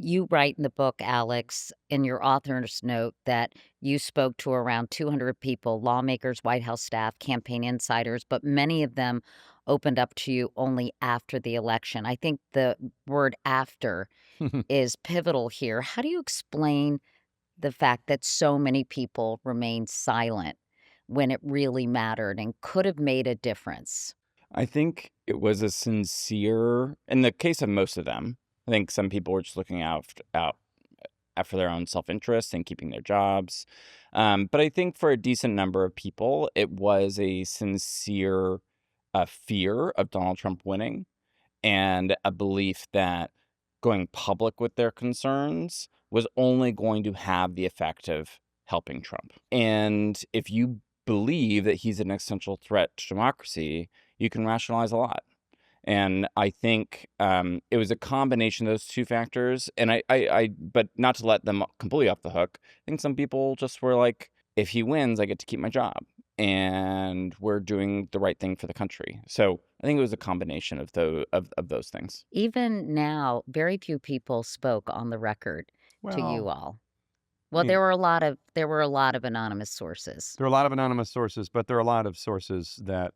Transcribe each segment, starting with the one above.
You write in the book, Alex, in your author's note that you spoke to around 200 people, lawmakers, White House staff, campaign insiders, but many of them opened up to you only after the election. I think the word after is pivotal here. How do you explain the fact that so many people remained silent when it really mattered and could have made a difference? I think it was a sincere in the case of most of them, I think some people were just looking out for their own self-interest and keeping their jobs. But I think for a decent number of people, it was a sincere, fear of Donald Trump winning and a belief that going public with their concerns was only going to have the effect of helping Trump. And if you believe that he's an existential threat to democracy, you can rationalize a lot. And I think it was a combination of those two factors. And but not to let them completely off the hook. I think some people just were like, if he wins, I get to keep my job, and we're doing the right thing for the country. So I think it was a combination of those things. Even now, very few people spoke on the record to you Well, all. I Well, mean, there were a lot of anonymous sources. there are a lot of anonymous sources, but there are a lot of sources that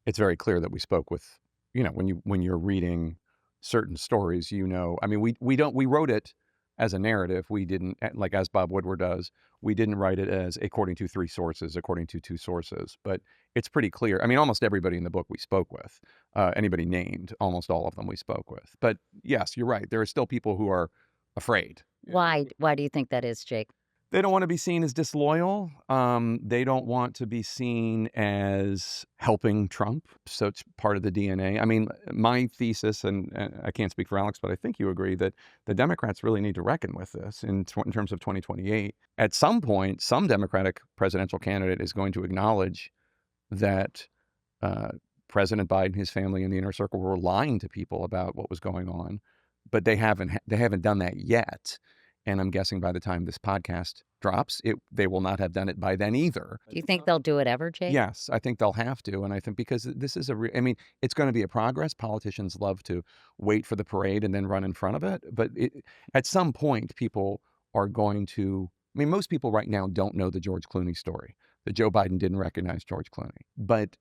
it's very clear that we spoke with. When you're reading certain stories, I mean, we wrote it as a narrative. We didn't, like, as Bob Woodward does, we didn't write it as according to three sources, according to two sources. But it's pretty clear. I mean, almost everybody in the book we spoke with, anybody named, almost all of them we spoke with. But yes, you're right. There are still people who are afraid. Why do you think that is, Jake? They don't want to be seen as disloyal. They don't want to be seen as helping Trump. So it's part of the DNA. I mean, my thesis, and I can't speak for Alex, but I think you agree that the Democrats really need to reckon with this in terms of 2028. At some point, some Democratic presidential candidate is going to acknowledge that President Biden, his family, and the inner circle were lying to people about what was going on, but they haven't done that yet. And I'm guessing by the time this podcast drops, they will not have done it by then either. Do you think they'll do it ever, Jake? Yes, I think they'll have to. And I think because this is I mean, it's going to be a progress. Politicians love to wait for the parade and then run in front of it. But at some point, people are going to, I mean, most people right now don't know the George Clooney story, that Joe Biden didn't recognize George Clooney. But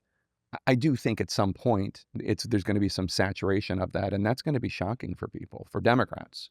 I do think at some point there's going to be some saturation of that. And that's going to be shocking for people, for Democrats.